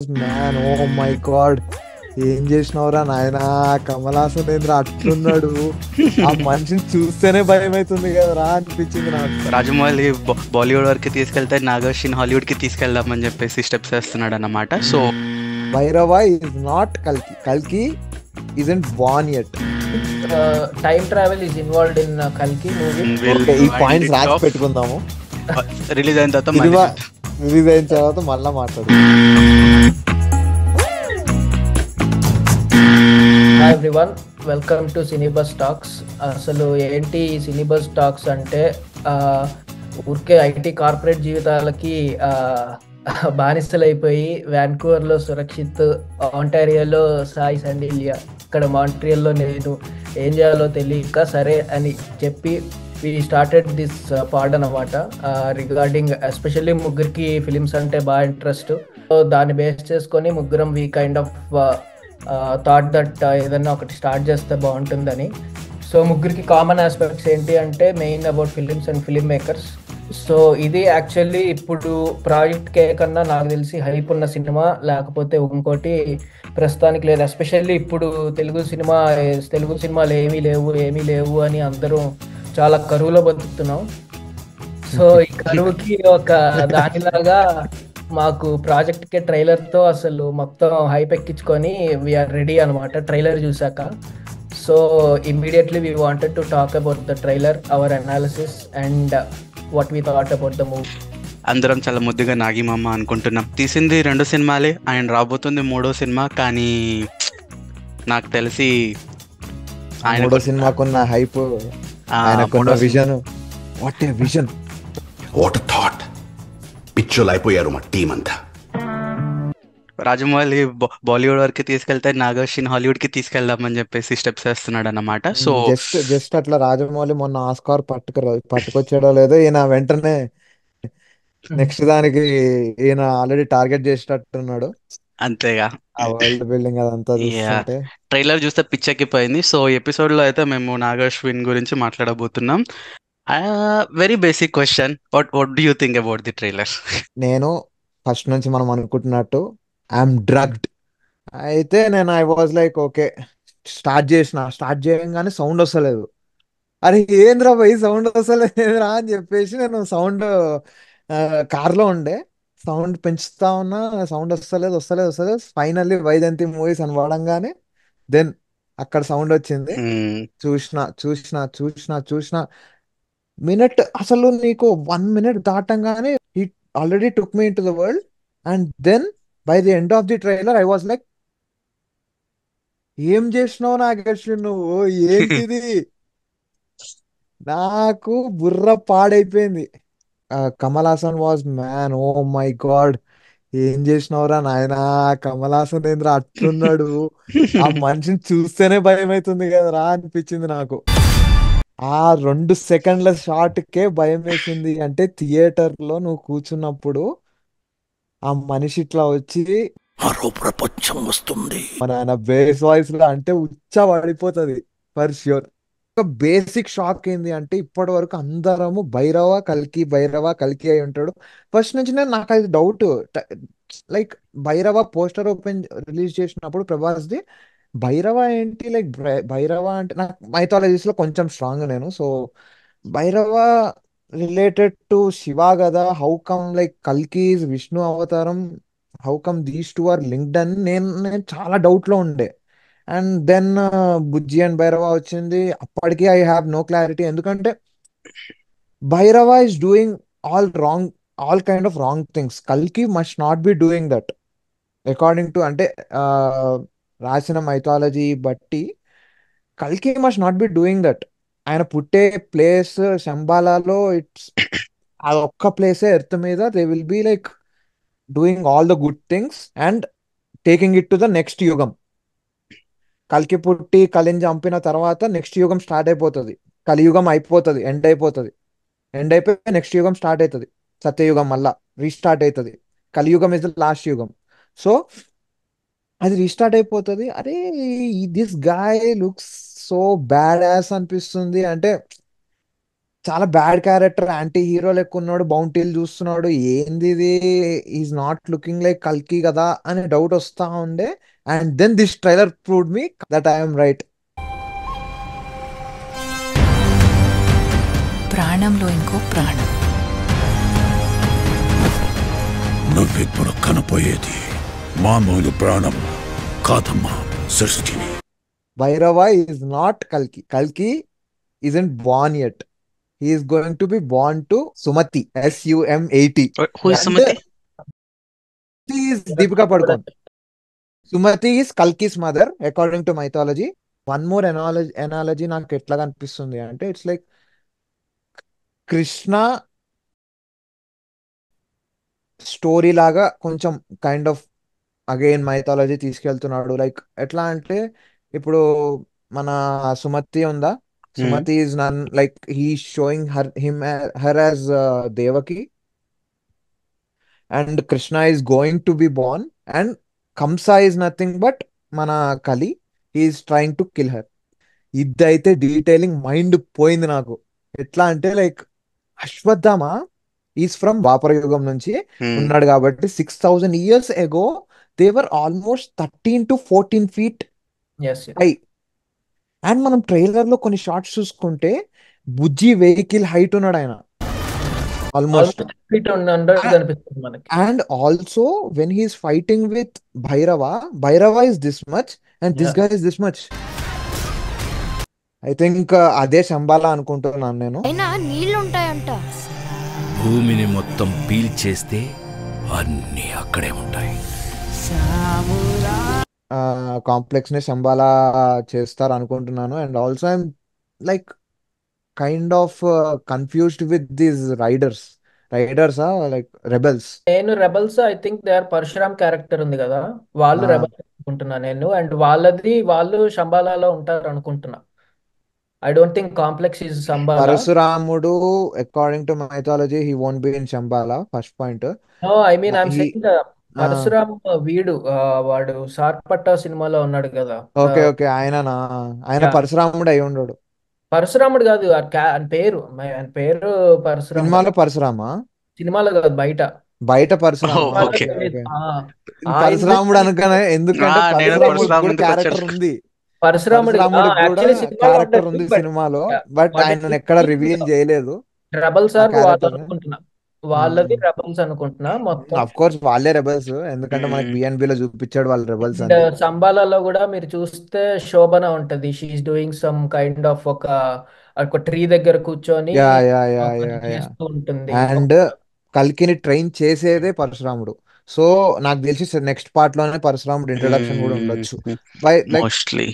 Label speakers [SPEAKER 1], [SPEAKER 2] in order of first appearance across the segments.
[SPEAKER 1] Man, oh my God, ఏం చేసినవరా నాయనా? కమల్ హాసన్ ఏంద్ర అట్లున్నాడు? ఆ మనిషిని చూస్తేనే భయం అవుతుంది కదరా అనిపించింది నాకు.
[SPEAKER 2] రాజమౌళి బాలీవుడ్ వరకు తీసుకెళ్తే నాగర్షిని హాలీవుడ్ కి తీసుకెళ్దామని చెప్పేసి స్టెప్స్ వేస్తున్నాడు అన్నమాట. సో
[SPEAKER 1] భైరవ ఈజ్ నాట్ కల్కి. కల్కి isn't born yet.
[SPEAKER 3] Time travel is involved in Kalki movie.
[SPEAKER 2] Will
[SPEAKER 1] okay, ఈ
[SPEAKER 2] వైండ్
[SPEAKER 1] పాయింట్స్
[SPEAKER 2] ఇట్
[SPEAKER 1] రాసి
[SPEAKER 2] ఆఫ్.
[SPEAKER 1] పెట్టుకుందాము.
[SPEAKER 2] రిలీజ్ అయిన తర్వాత మళ్ళీ
[SPEAKER 1] సినిమా రిలీజ్ అయిన తర్వాత మళ్ళా మాట్లాడు.
[SPEAKER 3] Hi everyone, welcome to Cinebus Talks. అసలు ఏంటి Cinebus Talks అంటే ఊరికే ఐటీ కార్పొరేట్ జీవితాలకి బానిసలైపోయి వ్యాన్కూవర్లో సురక్షిత్, ఆంటారియోలో సాయి సండిలియా, ఇక్కడ మాంట్రియల్లో నేను ఏం చేయాలో తెలియక సరే అని చెప్పి వి స్టార్టెడ్ దిస్ పార్ట్ అనమాట. రిగార్డింగ్ ఎస్పెషల్లీ ముగ్గురికి ఫిలిమ్స్ అంటే బాగా ఇంట్రెస్ట్. సో దాన్ని బేస్ చేసుకొని ముగ్గురం we kind of thought that ఏదన్నా ఒకటి స్టార్ట్ చేస్తే బాగుంటుందని. సో ముగ్గురికి కామన్ ఆస్పెక్ట్స్ ఏంటి అంటే main about films and film makers. So ఇది యాక్చువల్లీ ఇప్పుడు ప్రాజెక్ట్ కే కన్నా నాకు తెలిసి హైప్ ఉన్న సినిమా లేకపోతే ఇంకోటి ప్రస్తుతానికి లేదు. ఎస్పెషల్లీ ఇప్పుడు తెలుగు సినిమాలు ఏమీ లేవు అని అందరూ చాలా కరువులో బతుకుతున్నాం. సో ఈ కరువుకి ఒక దానిలాగా మాకు ప్రాజెక్ట్ కే ట్రైలర్ తో అసలు మొత్తం హైప్ ఎక్కించుకొని వీఆర్ రెడీ అనమాట ట్రైలర్ చూసాక. So immediately we wanted to talk about the trailer, hour analysis and what we thought about the movie.
[SPEAKER 2] అందరం చాలా ముద్దుగా నాగిమామ అనుకుంటున్నాం. తీసింది 2 సినిమాలే, ఆయన రాబోతుంది 3వ సినిమా. కానీ నాకు తెలిసి ఆయన
[SPEAKER 1] మూడో సినిమాకున్న హైప్, ఆయనకున్న vision, what a vision,
[SPEAKER 4] what thought. పిచ్చోలు అయిపోయారు మా టీం అంతా.
[SPEAKER 2] రాజమౌళి బాలీవుడ్ వరకు తీసుకెళ్తే నాగర్షిని హాలీవుడ్ కి తీసుకెళ్దామని చెప్పేసి స్టెప్స్ వేస్తున్నాడు అన్నమాట. సో
[SPEAKER 1] జస్ట్ అట్లా రాజమౌళి మొన్న ఆస్కార్ పట్టుకొచ్చాడో లేదో, ఈయన వెంటనే నెక్స్ట్ దానికి ఈయన ఆల్రెడీ టార్గెట్ చేసేటట్టున్నాడు.
[SPEAKER 2] అంతేగా.
[SPEAKER 1] ఆ వరల్డ్ బిల్డింగ్ అదంతా చూస్తుంటే
[SPEAKER 2] ట్రైలర్ చూస్తే పిచ్చెక్కిపోయింది. సో ఎపిసోడ్ లో అయితే మేము నాగశ్విన్ గురించి మాట్లాడబోతున్నాం. Very basic question, what do you think about the trailer?
[SPEAKER 1] నేను ఫస్ట్ నుంచి మనం అనుకుంటున్నట్టు ఐఎమ్ డ్రగ్డ్. అయితే నేను I was like okay, start చేయగానే సౌండ్ వస్తలేదు. అరే ఏంద్రా భయ్ సౌండ్ వస్తలేదురా అని చెప్పేసి నేను సౌండ్ కార్లో ఉండే సౌండ్ పెంచుతా ఉన్నా, సౌండ్ వస్తలేదు. ఫైనల్లీ వైజయంతి మూవీస్ అని వాడంగానే దెన్ అక్కడ సౌండ్ వచ్చింది. చూసిన మినిట్, అసలు నీకు 1 minute దాటంగానే it already took me in to the world. And then by the end of the trailer I was like, ఏం చేసినావు నాగేశ్వరి నువ్వు, ఏంటిది? నాకు బుర్ర పాడైపోయింది. Kamal Haasan was man, oh my God, ఏం చేసినవరా నాయనా? కమల్ హాసన్ ఏంద్ర అట్లున్నాడు? ఆ మనిషిని చూస్తేనే భయం అవుతుంది కదరా అనిపించింది నాకు. ఆ 2 సెకండ్ల షాట్కే భయం వేసింది. అంటే థియేటర్ లో నువ్వు కూర్చున్నప్పుడు ఆ మనిషి ఇట్లా వచ్చి
[SPEAKER 4] మరో ప్రపంచం వస్తుంది.
[SPEAKER 1] మన ఆయన బేస్ వాయిస్ లో అంటే ఉచ్చ పడిపోతుంది ఫర్ ష్యూర్. ఒక బేసిక్ షాక్ ఏంది అంటే ఇప్పటి వరకు అందరము భైరవ కల్కి అయి ఉంటాడు. ఫస్ట్ నుంచి నాకు అది doubt. Like Bhairava poster release చేసినప్పుడు ప్రభాస్ది, భైరవ ఏంటి? లైక్ భైరవ అంటే నాకు మైథాలజీస్ లో కొంచెం స్ట్రాంగ్ నేను. So Bhairava related to Shiva కదా, హౌ కమ్ లైక్ కల్కి విష్ణు అవతారం, how come these two are linked అని నేను చాలా డౌట్ లో ఉండే. And then Bujji and Bhairava వచ్చింది. అప్పటికి ఐ హ్యావ్ నో క్లారిటీ, ఎందుకంటే Bhairava is doing all kind of wrong things. కల్కి must not be doing that according to, అంటే ఆ, రాసిన మైథాలజీ బట్టి కల్కి must not be doing that. ఆయన పుట్టే ప్లేస్ శంబాలాలో, ఆ ఒక్క ప్లేసే ఎర్త్ మీద they will be like doing all the good things and taking it to the next యుగం. కల్కి పుట్టి కలిని చంపిన తర్వాత నెక్స్ట్ యుగం స్టార్ట్ అయిపోతుంది. కలియుగం అయిపోతుంది, ఎండ్ అయిపోయి నెక్స్ట్ యుగం స్టార్ట్ అవుతుంది. సత్యయుగం మళ్ళా రీస్టార్ట్ అవుతుంది. కలియుగం ఇస్ ద లాస్ట్ యుగం. సో అది రీస్టార్ట్ అయిపోతుంది. అరే this guy looks so bad as అనిపిస్తుంది. అంటే చాలా బ్యాడ్ క్యారెక్టర్, యాంటీ హీరో లెక్క ఉన్నాడు, బౌంటీలు చూస్తున్నాడు, ఏంది ఇది, ఈజ్ నాట్ లుకింగ్ లైక్ కల్కి కదా అని డౌట్ వస్తా ఉండే. And then this trailer proved me that I'm right.
[SPEAKER 5] ప్రాణంలో ఇంకో ప్రాణం.
[SPEAKER 6] నువ్విప్పుడు కనపోయేది మామూలు ప్రాణం కాదమ్మా, సృష్టిని.
[SPEAKER 1] భైరవ ఈజ్ నాట్ కల్కి. కల్కి isn't born yet. He is going to be born to Sumati, SUMAT.
[SPEAKER 2] Who is
[SPEAKER 1] And
[SPEAKER 2] Sumati?
[SPEAKER 1] she is Deepika Padukone. Sumati is Kalki's mother, according to mythology. One more analogy నాకు ఎట్లా కనిపిస్తుంది అంటే, it's like Krishna story లాగా కొంచెం kind of again mythology తీసుకెళ్తున్నాడు. Like ఎట్లా అంటే, ఇప్పుడు మన సుమతి ఉందా, Sumathi is nun like he showing her as Devaki, and Krishna is going to be born, and Kamsa is nothing but మన Kali, he's trying to kill her. ఇదైతే డీటెయిలింగ్ మైండ్ పోయింది నాకు. ఎట్లా అంటే లైక్ అశ్వత్థామ ఈజ్ ఫ్రమ్ ద్వాపర యుగం నుంచి ఉన్నాడు కాబట్టి 6,000 years ago they were almost 13 to 14 feet high. And మనం ట్రైలర్ లో కొన్ని షార్ట్స్ చూసుకుంటే బుజ్జి వెహికల్ హైట్ ఉన్నాడు ఆయన ఆల్మోస్ట్.
[SPEAKER 3] కనిపిస్తుంది మనకి.
[SPEAKER 1] And also when he's fighting with Bhairava is this much and this guy is this much. I think అదే శంబాలా అనుకుంటున్నాను నేను.
[SPEAKER 5] అయినా నీళ్లుంటాయంట.
[SPEAKER 6] భూమిని మొత్తం పీల్చేస్తే అన్నీ అక్కడే ఉంటాయి.
[SPEAKER 1] కాంప్లెక్స్ ని శంబాలా చేస్తారు అనుకుంటున్నాను. And also I'm like kind of confused with these riders like rebels.
[SPEAKER 3] నేను rebels I think they are Parashuram character ఉంది కదా, వాళ్ళు రెబల్స్ అనుకుంటున్నా నేను. అండ్ వాళ్ళు శంబాలాలో ఉంటారు అనుకుంటున్నా. I don't think complex is Shambhala.
[SPEAKER 1] పరశురాముడు according to mythology he won't be in Shambhala, first point.
[SPEAKER 3] No I mean I'm saying Parashuram వీడు వాడు సార్పట్ట సినిమాలో ఉన్నాడు కదా.
[SPEAKER 1] ఓకే ఓకే, ఆయన పరశురాముడు అయి ఉండడు.
[SPEAKER 3] పరశురాముడు కాదు, ఆయన పేరు పరశురాముడు.
[SPEAKER 1] సినిమాలో పరశురామా?
[SPEAKER 3] సినిమాలో కాదు, బయట
[SPEAKER 1] పరశురామ.
[SPEAKER 2] ఓకే.
[SPEAKER 1] పరశురాముడు అనుకనే, ఎందుకంటే పరశురాముడు క్యారెక్టర్ ఉంది,
[SPEAKER 3] పరశురాముడు
[SPEAKER 1] క్యారెక్టర్ ఉంది సినిమాలో, బట్ ఆయన ఎక్కడ రివీల్ చేయలేదు.
[SPEAKER 3] రెబల్స్ ఆర్ అనుకుంటున్నా, వాళ్ళది రెబల్స్ అనుకుంటున్నా మొత్తం.
[SPEAKER 1] ఆఫ్ కోర్స్ వాళ్ళే రెబల్స్, ఎందుకంటే మనకి బిఎన్బి లో చూపించాడు వాళ్ళు రెబల్స్
[SPEAKER 3] అండ్
[SPEAKER 1] అని.
[SPEAKER 3] సంబాలాలో కూడా మీరు చూస్తే శోభన ఉంటది, she is doing some kind of ఒక ట్రీ దగ్గర కూర్చొని చేస్తూ ఉంటుంది.
[SPEAKER 1] అండ్ కల్కిని ట్రైన్ చేసేదే పరశురాముడు. సో నాకు తెలిసి నెక్స్ట్ పార్ట్ లోనే పరశురాముడు ఇంట్రడక్షన్ కూడా ఉండొచ్చు. By like
[SPEAKER 2] mostly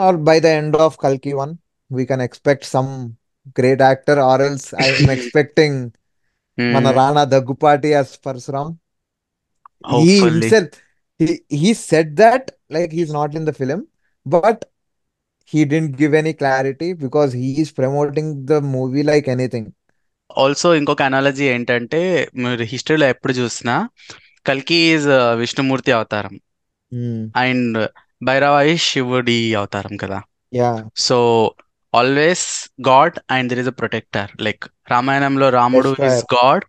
[SPEAKER 1] or by the end of Kalki 1 we can expect some great actor, or else I am expecting mana Rana Daggupati as Parsuram. He
[SPEAKER 2] hopefully
[SPEAKER 1] himself he said that like he's not in the film, but he didn't give any clarity because he is promoting the movie like anything.
[SPEAKER 2] Also ఇంకొక analogy ఏంటంటే, మీరు హిస్టరీలో ఎప్పుడు చూసినా కల్కి is Vishnumurthy అవతారం and Bhairava is శివుడి అవతారం కదా.
[SPEAKER 1] Yeah,
[SPEAKER 2] so always God and there is a protector. Like రామాయణంలో రాముడు ఈజ్
[SPEAKER 1] Destroyer.
[SPEAKER 2] గాడ్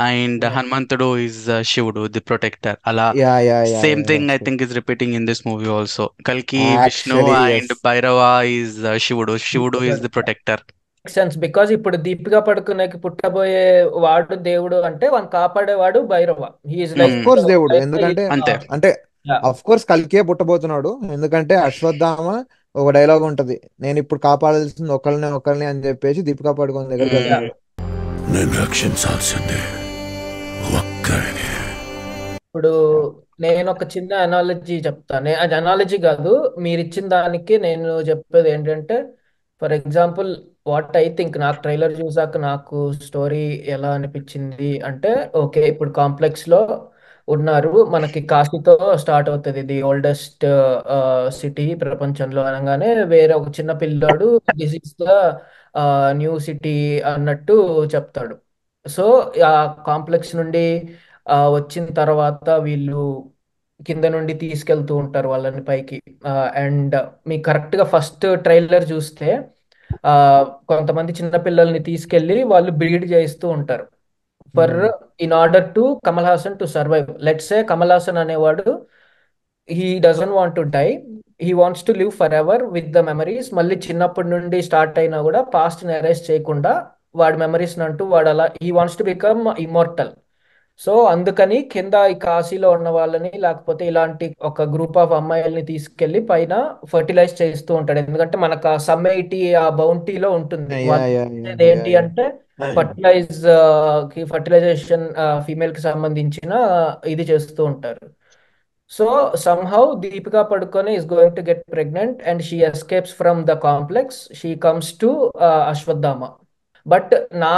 [SPEAKER 2] అండ్ హనుమంతుడు ఈజ్ శివుడు ది ప్రొటెక్టర్. అలా
[SPEAKER 1] yeah,
[SPEAKER 2] same thing I
[SPEAKER 1] that's true.
[SPEAKER 2] Think is repeating in this movie also. కల్కి Vishnu
[SPEAKER 1] Actually,
[SPEAKER 2] and
[SPEAKER 1] yes.
[SPEAKER 2] Bhairava is శివుడు is the protector.
[SPEAKER 3] Sense because ఇప్పుడు దీపికా పడుకునేకి పుట్టబోయే వాడు దేవుడు అంటే వాడిని కాపాడేవాడు Bhairava. He's
[SPEAKER 1] Of
[SPEAKER 3] like
[SPEAKER 1] course దేవుడు, ఎందుకంటే
[SPEAKER 2] అంతే.
[SPEAKER 1] అంటే అఫ్ కోర్స్ కల్కే పుట్టబోతున్నాడు, ఎందుకంటే అశ్వత్థామ ఒక డైలాగ్ ఉంటది, నేను ఇప్పుడు కాపాడాల్సింది ఒకరిని అని చెప్పేసి దీపికా పడుకోని దగ్గరికి వెళ్తాడు.
[SPEAKER 6] నేను రక్షించాల్సిందే ఒక్కరిని.
[SPEAKER 3] ఇప్పుడు నేను ఒక చిన్న అనాలజీ చెప్తాను. అది అనాలజీ కాదు, మీరు ఇచ్చిన దానికి నేను చెప్పేది ఏంటంటే, for example what I think, నాకు ట్రైలర్ చూసాక నాకు స్టోరీ ఎలా అనిపించింది అంటే, ఓకే ఇప్పుడు కాంప్లెక్స్ లో ఉన్నారు, మనకి కాశీతో స్టార్ట్ అవుతుంది, ది ఓల్డెస్ట్ సిటీ ప్రపంచంలో అనగానే వేరే ఒక చిన్న పిల్లాడు this is the new city అన్నట్టు చెప్తాడు. సో ఆ కాంప్లెక్స్ నుండి వచ్చిన తర్వాత వీళ్ళు కింద నుండి తీసుకెళ్తూ ఉంటారు వాళ్ళని పైకి. అండ్ మీకు కరెక్ట్గా ఫస్ట్ ట్రైలర్ చూస్తే ఆ, కొంతమంది చిన్న పిల్లల్ని తీసుకెళ్లి వాళ్ళు బ్రీడ్ చేయిస్తూ ఉంటారు for in order to Kamal Haasan to survive. Let's say Kamal Haasan అనేవాడు he doesn't want to die, he wants to live forever with the memories. మళ్ళీ చిన్నప్పటి నుండి స్టార్ట్ అయినా కూడా పాస్ట్ ఎరేస్ చేయకుండా వాడి మెమరీస్ అంటూ వాడు అలా he wants to become immortal. So అందుకని కింద ఈ కాశీలో ఉన్న వాళ్ళని లేకపోతే ఇలాంటి ఒక గ్రూప్ ఆఫ్ అమ్మాయిల్ని తీసుకెళ్లి పైన ఫర్టిలైజ్ చేస్తూ ఉంటాడు. ఎందుకంటే మనకు ఆ సమ్మెయిటీ ఆ బౌంటీలో ఉంటుంది.
[SPEAKER 1] యా
[SPEAKER 3] వాళ్ళు
[SPEAKER 1] యా యా
[SPEAKER 3] చేసేది
[SPEAKER 1] యా
[SPEAKER 3] ఏంటి
[SPEAKER 1] యా
[SPEAKER 3] అంటే ఫర్టిలైజేషన్ ఫీమేల్ కి సంబంధించిన ఇది చేస్తూ ఉంటారు. So somehow Deepika Padukone is going to get pregnant and she escapes from the complex. She comes to Ashwadama. But నా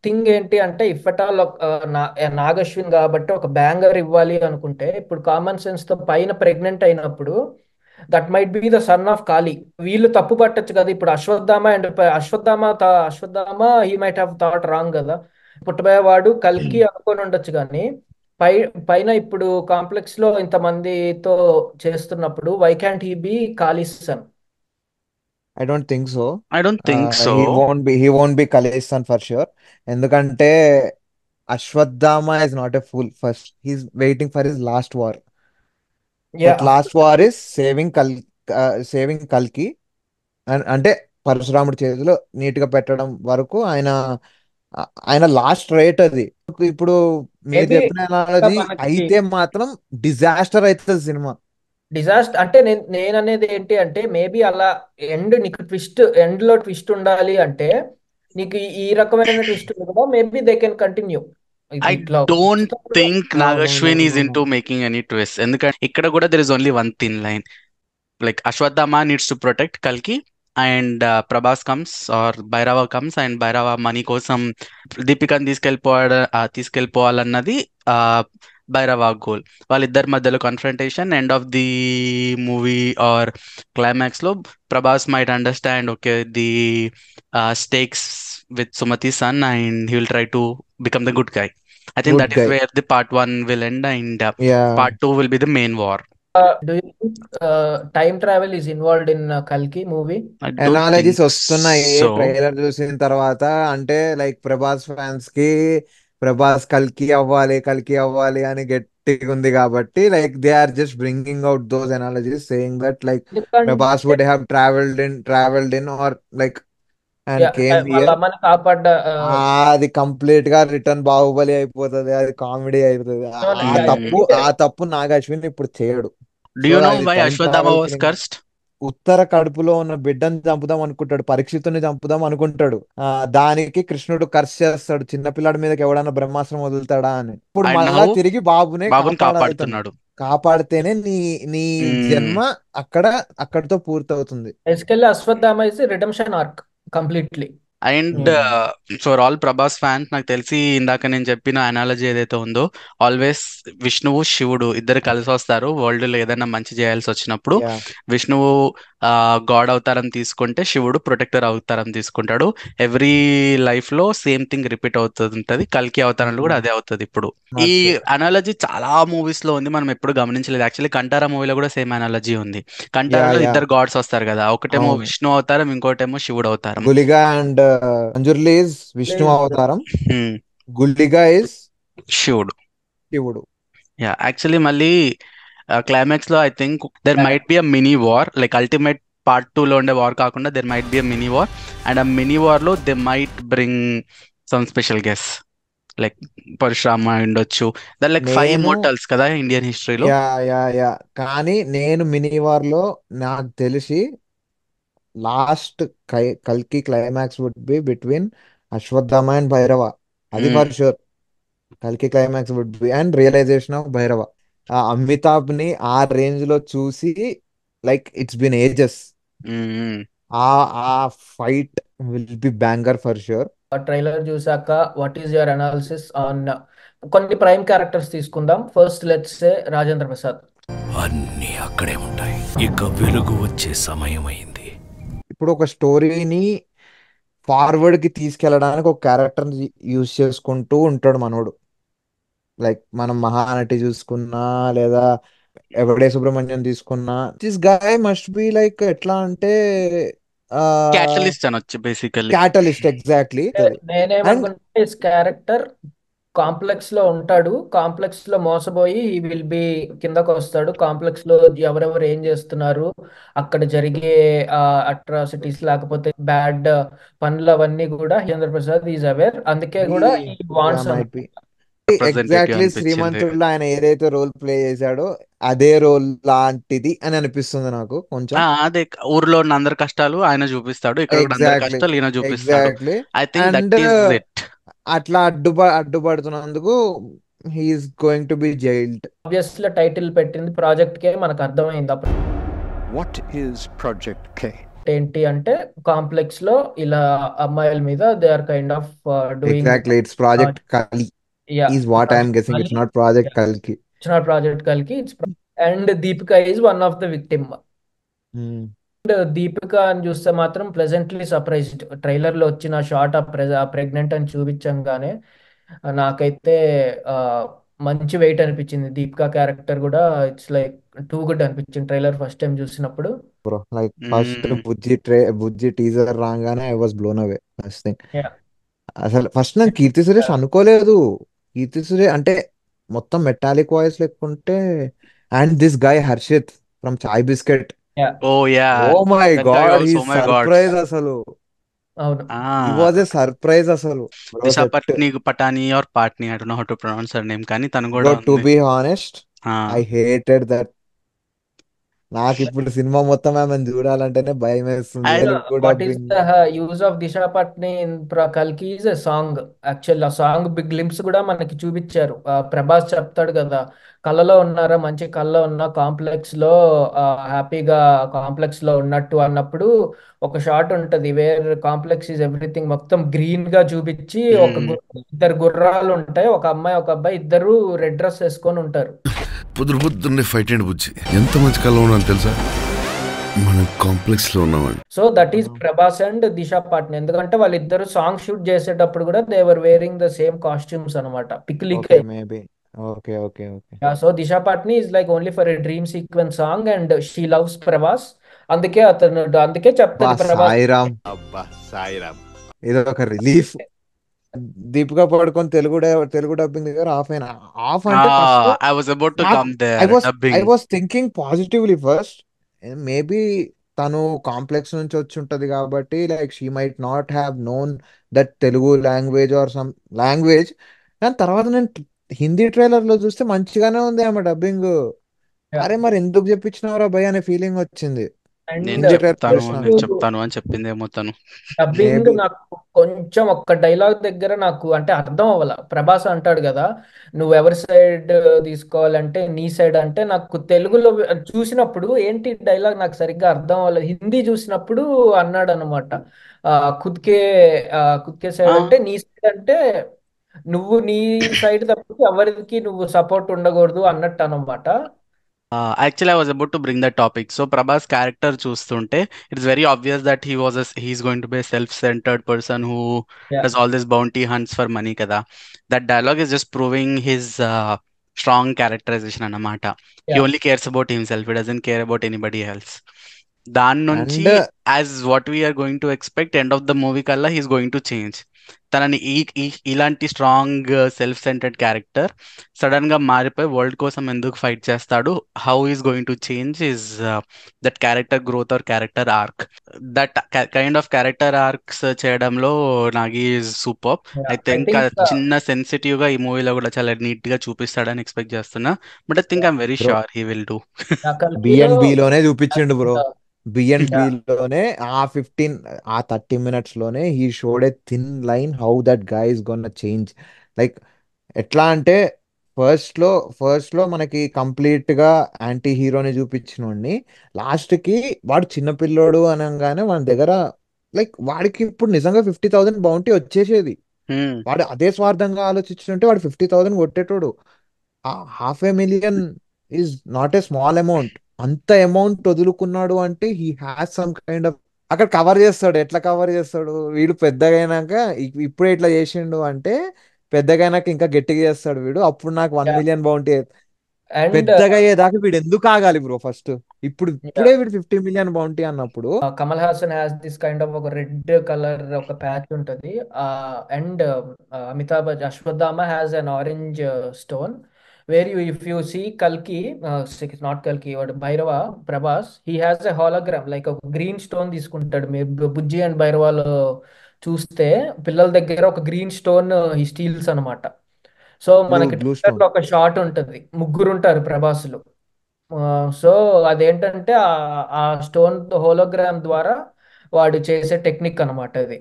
[SPEAKER 3] థింగ్ ఏంటి అంటే ఇఫ్ అట్ ఆల్ నాగశ్విన్ కాబట్టి ఒక బ్యాంగర్ ఇవ్వాలి అనుకుంటే ఇప్పుడు కామన్ సెన్స్ తో పైన ప్రెగ్నెంట్ అయినప్పుడు that might be the son of Kali. వీళ్ళు తప్పు పట్టొచ్చు కదా ఇప్పుడు Ashwatthama and Ashwatthama he might have thought wrong కదా. పుట్టబోయేవాడు కల్కి అనుకొని ఉండొచ్చు కానీ పై పైన ఇప్పుడు కాంప్లెక్స్ లో ఇంతమందితో చేస్తున్నప్పుడు why can't he be Kali son?
[SPEAKER 1] I don't think so.
[SPEAKER 2] I don't think so.
[SPEAKER 1] He won't be Kali's son for sure. ఎందుకంటే Ashwatthama is not a fool. First he's waiting for his last war.
[SPEAKER 3] Yeah
[SPEAKER 1] that last war is saving కల్కి. అంటే పరశురాముడి చేతిలో neat గా పెట్టడం వరకు ఆయన last rate అది. ఇప్పుడు మీరు
[SPEAKER 3] మేబీ
[SPEAKER 1] చెప్పిన అనాలజీ
[SPEAKER 3] మనకి
[SPEAKER 1] అయితే మాత్రం డిజాస్టర్ అవుతుంది సినిమా.
[SPEAKER 3] డిజాస్టర్ అంటే నేను అనేది ఏంటి అంటే మేబీ అలా నీకు ఎండ్ లో ట్విస్ట్ ఉండాలి అంటే నీకు ఈ రకమైన ట్విస్ట్ ఉంది కదా, maybe they can continue
[SPEAKER 2] I
[SPEAKER 3] ఇట్లా
[SPEAKER 2] don't think
[SPEAKER 1] No, no, no,
[SPEAKER 2] Nag Ashwin is
[SPEAKER 1] no,
[SPEAKER 2] in
[SPEAKER 1] no.
[SPEAKER 2] To making any twist. ఎందుకంటే ఇక్కడ కూడా there is only one thin line. Like Ashwadama needs to protect Kalki, and Prabhas comes or Bhairava comes, and Bhairava money కోసం దీపికని తీసుకెళ్ళిపోవాలన్నది Bhairava goal. వాళ్ళిద్దరి మధ్యలో confrontation end of the movie or climax లో Prabhas might understand okay the stakes with Sumathi son and he will try to become the good guy. I think
[SPEAKER 1] Good
[SPEAKER 2] that is
[SPEAKER 1] guy.
[SPEAKER 2] where the part 1 will end, and
[SPEAKER 1] Yeah.
[SPEAKER 2] part 2 will be the main war.
[SPEAKER 3] Do you think time travel is involved in కల్కి movie?
[SPEAKER 2] I don't
[SPEAKER 1] analogies
[SPEAKER 2] think
[SPEAKER 1] వస్తున్నాయి
[SPEAKER 2] so.
[SPEAKER 1] Trailer చూసిన తర్వాత. అంటే like Prabhas fans కి ప్రభాస్ కల్కి అవ్వాలి అని గట్టిగా ఉంది కాబట్టి like they are just bringing out those analogies saying that like Prabhas
[SPEAKER 3] ఎందుకంటే
[SPEAKER 1] would have travelled in or like and came
[SPEAKER 3] వాళ్ళ
[SPEAKER 1] హియర్.
[SPEAKER 3] అమ్మని కాపాడ్డ
[SPEAKER 1] అది కంప్లీట్ గా రిటర్న్ బాహుబలి అయిపోతుంది. అది కామెడీ అయిపోతుంది. ఆ తప్పు
[SPEAKER 2] Mm.
[SPEAKER 1] ఆ తప్పు నాగ్ అశ్విన్ ఇప్పుడు చేయడు.
[SPEAKER 2] Do
[SPEAKER 1] సో
[SPEAKER 2] you know
[SPEAKER 1] అది
[SPEAKER 2] why
[SPEAKER 1] time
[SPEAKER 2] Ashwadama
[SPEAKER 1] travel
[SPEAKER 2] was cursed?
[SPEAKER 1] ఉత్తర కడుపులో ఉన్న బిడ్డని చంపుదాం అనుకుంటాడు, పరీక్షితుని చంపుదాం అనుకుంటాడు. దానికి కృష్ణుడు కర్స్ చేస్తాడు, చిన్నపిల్లాడి మీదకి ఎవడన్నా బ్రహ్మాస్త్రం వదులుతాడా అని. ఇప్పుడు
[SPEAKER 2] And
[SPEAKER 1] మళ్ళా
[SPEAKER 2] now
[SPEAKER 1] తిరిగి బాబునే
[SPEAKER 2] బాబుని
[SPEAKER 1] కాపాడుతాను.
[SPEAKER 2] కాపాడుతున్నాడు.
[SPEAKER 1] కాపాడితేనే నీ నీ
[SPEAKER 2] Mm.
[SPEAKER 1] జన్మ అక్కడితో పూర్తవుతుంది.
[SPEAKER 3] Basically Ashwatthama is redemption arc completely.
[SPEAKER 2] And for all Prabhas fans, నాకు తెలిసి ఇందాక నేను చెప్పిన అనాలజీ ఏదైతే ఉందో, ఆల్వేస్ విష్ణువు శివుడు ఇద్దరు కలిసి వస్తారు వరల్డ్ లో ఏదైనా మంచి చేయాల్సి వచ్చినప్పుడు.
[SPEAKER 1] యా
[SPEAKER 2] విష్ణువు గాడ్ అవతారం తీసుకుంటే శివుడు ప్రొటెక్టర్ అవతారం తీసుకుంటాడు. ఎవ్రీ లైఫ్ లో సేమ్ థింగ్ రిపీట్ అవుతుంటది. కల్కి అవతారంలో కూడా అదే అవుతుంది. ఇప్పుడు ఈ అనాలజీ చాలా మూవీస్ లో ఉంది, మనం ఎప్పుడు గమనించలేదు. యాక్చువల్లీ కంటారా మూవీలో కూడా సేమ్ అనాలజీ ఉంది. కంటారాలో
[SPEAKER 1] యా
[SPEAKER 2] ఇద్దరు గాడ్స్ వస్తారు కదా, ఒకటేమో
[SPEAKER 1] అవును.
[SPEAKER 2] విష్ణు అవతారం, ఇంకోటేమో శివుడు అవతారం.
[SPEAKER 1] గులిగా అండ్ అంజుర్లి ఇస్ విష్ణు అవతారం,
[SPEAKER 2] Hmm.
[SPEAKER 1] గుల్లిగా ఇస్
[SPEAKER 2] శివుడు.
[SPEAKER 1] శివుడు.
[SPEAKER 2] యా, యాక్చువల్లీ మళ్ళీ క్లైమాక్స్ లో I think there might be a mini war. Like ultimate part 2 లో ఉండే వార్ కాకుండా there might be a mini war. And ఆ మినీ వార్ లో they might bring some special guess like Parashurama ఉండొచ్చు. There like 5
[SPEAKER 1] నేను
[SPEAKER 2] immortals కదా Indian హిస్టరీలో.
[SPEAKER 1] Yeah కానీ నేను మినీ వార్ లో నాకు తెలిసి లాస్ట్ కల్కి climax would be between Ashwatthama and Bhairava. అది ఫర్ షూర్. కల్కి climax would be and realization of Bhairava. Amitabh ని ఆ రేంజ్ లో చూసి లైక్ ఇట్స్ బిన్ ఏజెస్. ఆ ఆ fight will be banger for sure.
[SPEAKER 3] Trailer చూసాక what is your analysis on కొన్ని ప్రైమ్ క్యారెక్టర్స్ తీసుకుందాం. First let's say Rajendra Prasad.
[SPEAKER 6] అన్నీ అక్కడే ఉంటాయి. ఇక వెలుగు వచ్చే సమయం అయింది.
[SPEAKER 1] ఇప్పుడు ఒక స్టోరీని ఫార్వర్డ్ కి తీసుకెళ్ళడానికి ఒక క్యారెక్టర్ యూజ్ చేసుకుంటూ ఉంటాడు మనోడు. లైక్ మనం మహానటి చూసుకున్నా లేదా ఎవడే సుబ్రహ్మణ్యం తీసుకున్నా, this guy must be like ఎట్లా అంటే
[SPEAKER 2] క్యాటలిస్ట్ అనొచ్చు బేసికల్లీ.
[SPEAKER 1] Catalyst exactly. అండ్
[SPEAKER 3] నేనేమనుకుంటే క్యారెక్టర్ కాంప్లెక్స్ లో ఉంటాడు, కాంప్లెక్స్ లో మోసపోయి ఈ విల్ బి కిందకు వస్తాడు, కాంప్లెక్స్ లో ఎవరెవరు ఏం చేస్తున్నారు, అక్కడ జరిగే అట్రాసిటీస్ లేకపోతే బ్యాడ్ పనులు అవన్నీ కూడా హేంద్ర ప్రసాద్ ఈజ్ అవేర్, అందుకే కూడా ఈ wants
[SPEAKER 1] might be
[SPEAKER 2] representative
[SPEAKER 1] exactly
[SPEAKER 2] అనిపించింది.
[SPEAKER 1] శ్రీమంతుడిలో ఆయన ఏదైతే రోల్ ప్లే చేశాడో అదే రోల్ లాంటిది అని అనిపిస్తుంది నాకు కొంచెం.
[SPEAKER 2] అదే ఊర్లో ఉన్న అందరి కష్టాలు ఆయన చూపిస్తాడు, ఇక్కడ కూడా అందరి
[SPEAKER 1] ఎగ్జాక్ట్లీ
[SPEAKER 2] కష్టాలు ఈయన చూపిస్తాడు.
[SPEAKER 1] Exactly.
[SPEAKER 2] I think
[SPEAKER 1] and
[SPEAKER 2] that is it.
[SPEAKER 1] అట్లా అడ్డుపడుతున్నందుకు he's going to be jailed.
[SPEAKER 3] Obviously title పెట్టింది ప్రాజెక్ట్ కే, మనకు అర్థమైంది అప్పుడు
[SPEAKER 7] What is Project K?
[SPEAKER 3] ఏంటి అంటే కాంప్లెక్స్ లో ఇలా అమ్మాయిల మీద they are kind of doing.
[SPEAKER 1] Exactly, it's project కలి is what I'm guessing. It's not project కల్కి.
[SPEAKER 3] ఇట్స్ నాట్ ప్రాజెక్ట్ కల్కి, it's and Deepika is one of the victim. Deepika అని చూస్తే మాత్రం ప్లెజెంట్లీ సర్ప్రైజ్డ్. ట్రైలర్ లో వచ్చిన షార్ట్ ప్రెగ్నెంట్ అని చూపించంగానే నాకైతే మంచి వెయిట్ అనిపించింది. దీపిక క్యారెక్టర్ కూడా ఇట్స్ లైక్ టూ గుడ్ అనిపించింది ట్రైలర్ ఫస్ట్ టైం చూసినప్పుడు.
[SPEAKER 1] Bro like first Bujji teaser రాగానే I was blown away. First thing
[SPEAKER 3] Yeah.
[SPEAKER 1] అసలు ఫస్ట్ నేను కీర్తి సురేష్ అనుకోలేదు. కీర్తి సురేష్ అంటే మొత్తం మెటాలిక్ వాయిస్ లేకుంటే, and this guy Harshit from Chai Biscuit.
[SPEAKER 2] Oh yeah,
[SPEAKER 1] oh my
[SPEAKER 2] that guy
[SPEAKER 1] god,
[SPEAKER 2] also,
[SPEAKER 1] he
[SPEAKER 2] oh my god.
[SPEAKER 1] Surprise అసలు.
[SPEAKER 3] అవును,
[SPEAKER 1] he was a surprise అసలు.
[SPEAKER 2] Disha Patani or Patni, I don't know how to pronounce her name, కానీ తను కూడా
[SPEAKER 1] టు
[SPEAKER 2] ఉంది.
[SPEAKER 1] Be honest I hated that. నాకు ఇప్పుడు సినిమా మొత్తం ఆమెను చూడాలంటేనే భయం వేస్తుంది.
[SPEAKER 2] I-
[SPEAKER 1] Telugu
[SPEAKER 3] what is
[SPEAKER 1] dubbing.
[SPEAKER 3] The use of Disha Patni in కల్కి ఈజ్ ఎ సాంగ్. యాక్చువల్ ఆ సాంగ్ బిగ్ గ్లింప్స్ కూడా మనకి చూపించారు. ప్రభాస్ చెప్తాడు కదా, కళ్ళలో ఉన్నారా, మంచి కళ్ళలో ఉన్న కాంప్లెక్స్ లో హ్యాపీగా కాంప్లెక్స్ లో ఉన్నట్టు అన్నప్పుడు ఒక షాట్ ఉంటది వేర్ కాంప్లెక్స్ ఈజ్ ఎవ్రీథింగ్ మొత్తం గ్రీన్ గా చూపించి ఇద్దరు గుర్రాలు ఉంటాయి, ఒక అమ్మాయి ఒక అబ్బాయి, ఇద్దరు రెడ్ డ్రెస్ వేసుకొని ఉంటారు.
[SPEAKER 6] పొద్దున్నే ఫైట్ అండి బుజ్జి, ఎంత మంచి కళ ఉన్నాను తెలుసా, మనం కాంప్లెక్స్ లో ఉన్నామండి.
[SPEAKER 3] So that is Prabhas and Disha Patni. ఎందుకంటే వాళ్ళిద్దరు సాంగ్ షూట్ చేసేటప్పుడు కూడా they were wearing the same costumes అనమాట. పిక్లిక్.
[SPEAKER 1] Maybe okay okay okay.
[SPEAKER 3] So Disha Patni is like only for a dream sequence song and she loves Prabhas. అందుకే చెప్తాడు ప్రభాస్.
[SPEAKER 1] సాయిరామ్,
[SPEAKER 4] అబ్బా సాయిరామ్.
[SPEAKER 1] ఇది ఒక రిలీఫ్. దీపికా పడుకొని తెలుగు డబ్బింగ్ దగ్గర ఆఫ్ అయినా. ఆఫ్ అంటే
[SPEAKER 2] I was about to come there.
[SPEAKER 1] I
[SPEAKER 2] Dubbing.
[SPEAKER 1] Was thinking positively first. Maybe తను complex నుంచి వచ్చి ఉంటది కాబట్టి like she might not have known that Telugu language or some language. దాని తర్వాత నేను హిందీ ట్రైలర్ లో చూస్తే మంచిగానే ఉంది ఆమె డబ్బింగ్. అరే మరి ఎందుకు చెప్పించినవరా భయ్ అనే ఫీలింగ్ వచ్చింది.
[SPEAKER 2] నేను చెప్తాను అని చెప్పిందేమో తను.
[SPEAKER 3] డబ్బింగ్ నాకు కొంచెం ఒక్క డైలాగ్ దగ్గర నాకు అంటే అర్థం అవ్వాల. ప్రభాస్ అంటాడు కదా, నువ్వు ఎవరి సైడ్ తీసుకోవాలంటే నీ సైడ్ అంటే, నాకు తెలుగులో చూసినప్పుడు ఏంటి డైలాగ్ నాకు సరిగ్గా అర్థం అవ్వలేదు. హిందీ చూసినప్పుడు అన్నాడు అనమాట, ఖుద్కే ఖుద్కే సైడ్ అంటే నీ సైడ్ అంటే నువ్వు నీ సైడ్ తప్ప ఎవరికి నువ్వు సపోర్ట్ ఉండకూడదు అన్నట్టు అనమాట.
[SPEAKER 2] Actually, I was about to bring that topic. So, Prabhas character చూస్తుంటే it's very obvious that he's going to be a self-centered person who does all this bounty hunts for money kada. That dialogue is just proving his strong characterization అన్నమాట. He only cares about himself. He doesn't care about anybody else. దాని నుంచి as what we are going to expect, end of the movie kalla he's going to change. తనని ఇలాంటి strong self centered character sudden గా మారిపోయి world కోసం ఎందుకు fight చేస్తాడు, how is going to change is that character growth or character arc. That kind of character arcs చేయడంలో Nagi is super. I think చిన్న sensitive గా ఈ మూవీలో కూడా చాలా నీట్ గా చూపిస్తాడని ఎక్స్పెక్ట్ చేస్తున్నా. But I think I'm very sure he will do.
[SPEAKER 1] B&B లోనే చూపించిండు బ్రో. B&B లోనే ఆ 30 minutes లోనే he showed a thin line how that guy is gonna change. Like ఎట్లా అంటే ఫస్ట్ లో మనకి కంప్లీట్ గా యాంటీ హీరోని చూపించినోడిని లాస్ట్ కి వాడు చిన్నపిల్లోడు అనగానే వాడి దగ్గర లైక్ వాడికి ఇప్పుడు నిజంగా 50,000 బౌంటీ వచ్చేసేది. వాడు అదే స్వార్థంగా ఆలోచించుంటే వాడు 50,000 కొట్టేటోడు. 500,000 is not a small amount. అంత అమౌంట్ వదులుకున్నాడు అంటే he has some kind of అక్కడ కవర్ చేస్తాడు. ఎట్లా కవర్ చేస్తాడు, వీడు పెద్దగా అయినాక ఇప్పుడే ఇట్లా చేసిండు అంటే పెద్దగా అయినాక ఇంకా గట్టిగా చేస్తాడు వీడు. అప్పుడు నాకు 1 million బౌంటీ. పెద్దగా అయ్యేదాకా వీడు ఎందుకు ఆగాలి బ్రో? ఫస్ట్ ఇప్పుడే వీడు 50 మిలియన్ బౌంటీ అన్నప్పుడు
[SPEAKER 3] Kamal Haasan has this kind of ఒక రెడ్ కలర్ ఒక ప్యాచ్ ఉంటుంది, and Amitabh Ashwatthama has an orange stone, where you if you see కల్కి, నాట్ కల్కి, Bhairava Prabhas, he has a hologram like ఒక గ్రీన్ స్టోన్ తీసుకుంటాడు. మీరు బుజ్జి అండ్ భైరవాలో చూస్తే పిల్లల దగ్గర ఒక గ్రీన్ స్టోన్ ఈ స్టీల్స్ అనమాట. సో మనకి
[SPEAKER 1] బ్లూ స్టోన్
[SPEAKER 3] ఒక షాట్ ఉంటుంది, ముగ్గురు ఉంటారు ప్రభాస్లు. సో అదేంటంటే ఆ స్టోన్ హోలోగ్రామ్ ద్వారా వాడు చేసే టెక్నిక్ అనమాట అది.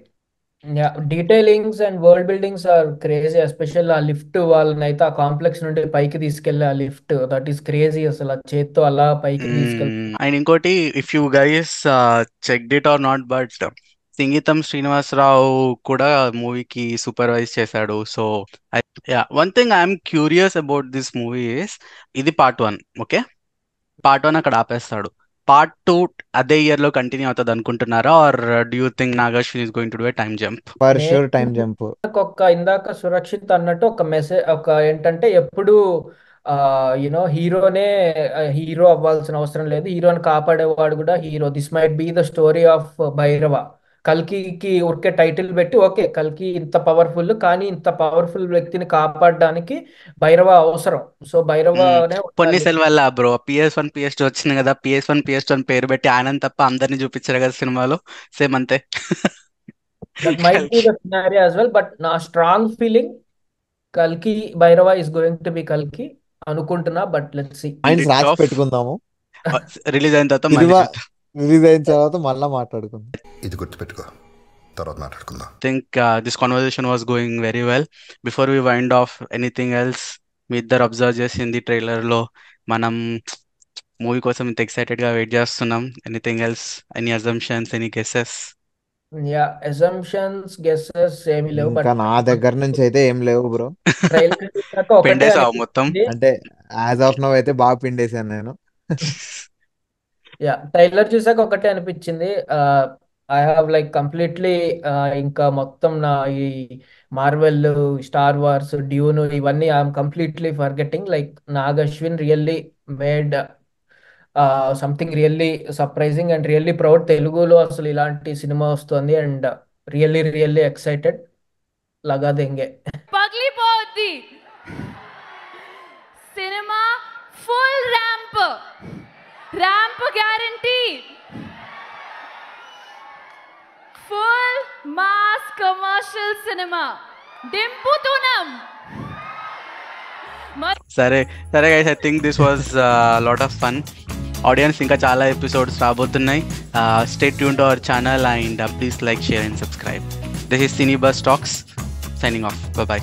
[SPEAKER 3] Detailings and world buildings are crazy, special ఆ లిఫ్ట్ వాళ్ళని అయితే ఆ కాంప్లెక్స్ నుండి పైకి తీసుకెళ్లే ఆ లిఫ్ట్, దట్ ఈస్ క్రేజీ. అసలు ఆ చేత్తో అలా పైకి తీసుకెళ్తే.
[SPEAKER 2] అండ్ ఇంకోటి, if you guys checked it or not, but Singeetam Srinivasa Rao కూడా మూవీకి సూపర్వైజ్ చేశాడు. So one thing I'm curious about this movie is, ఇది పార్ట్ 1, ఓకే, పార్ట్ 1 అక్కడ ఆపేస్తాడు. పార్ట్ 2 అదే ఇయర్ లో కంటిన్యూ అవుతుంది అనుకుంటున్నారా, or do you think Nagarjuna is going to do a time jump?
[SPEAKER 1] For sure time jump.
[SPEAKER 3] ఇందాక సురక్షిత్ అన్నట్టు ఒక మెసేజ్, ఒక ఏంటంటే ఎప్పుడు యునో హీరోనే హీరో అవ్వాల్సిన అవసరం లేదు, హీరోని కాపాడేవాడు కూడా హీరో. This might be the story of Bhairava. కల్కికి ఊరికే టైటిల్ పెట్టి ఓకే కల్కి ఇంత పవర్ఫుల్, కానీ ఇంత పవర్ఫుల్ వ్యక్తిని కాపాడడానికి భైరవ అవసరం. సో భైరవనే
[SPEAKER 2] కొన్ని సెల్వల్ల బ్రో PS1 PS2 వచ్చింది కదా, PS1 PS2 అని పేరు పెట్టి ఆయన తప్ప అందరినీ చూపించారు కదా సినిమాలో, సేమ్ అంతే.
[SPEAKER 3] That might be the scenario as well, but నా స్ట్రాంగ్ ఫీలింగ్ కల్కి Bhairava is going to B కల్కి అనుకుంటున్నా, బట్ లెట్స్ సీ.
[SPEAKER 1] రాసి పెట్టుకుందాము,
[SPEAKER 2] రిలీజ్ అయిన తర్వాత
[SPEAKER 1] రిలీజ్ అయిన తర్వాత మళ్ళీ మాట్లాడుకుందాం.
[SPEAKER 4] ఇది గుర్తుపెట్టుకో, తర్వాత మాట్లాడుకుందాం.
[SPEAKER 2] Think this conversation was going very well. Before we wind off, anything else మీ ఇద్దరు అబ్జర్వ్ చేసింది ట్రైలర్ లో? మనం మూవీ కోసం ఇంత ఎక్సైటెడ్ గా వెయిట్ చేస్తున్నాం. Anything else, any assumptions, any guesses?
[SPEAKER 3] Assumptions guesses ఏమీ లేవు,
[SPEAKER 1] ఇంకా నా దగ్గర నుంచి అయితే ఏం లేవు బ్రో.
[SPEAKER 3] ట్రైలర్ చూసాక ఒకటే
[SPEAKER 2] పిండేసావు మొత్తం?
[SPEAKER 3] అనిపించింది.
[SPEAKER 1] అంటే యాజ్ ఆఫ్ నౌ అయితే బాగా పిండేశాను నేను.
[SPEAKER 3] ట్రైలర్ చూసాక ఒకటే అనిపించింది, ఐ హావ్ లైక్ కంప్లీట్లీ ఇంకా మొత్తం నా ఈ మార్వెల్, స్టార్ వార్స్, డ్యూన్ ఇవన్నీ I'm completely forgetting. Like Nag Ashwin really made something really surprising and really proud. తెలుగులో అసలు ఇలాంటి సినిమా వస్తుంది, అండ్ రియల్లీ రియల్లీ ఎక్సైటెడ్. లగా దెంగే.
[SPEAKER 5] పగిలిపోద్ది cinema, full ramp guarantee, full mass commercial cinema, దింపుతున్నాం.
[SPEAKER 2] సరే guys, I think this was lot of fun. Audience, ఇంకా చాలా ఎపిసోడ్స్ రాబోతున్నాయి. Stay tune to our channel and please like, share and subscribe. This is cine bus talks, signing off. By.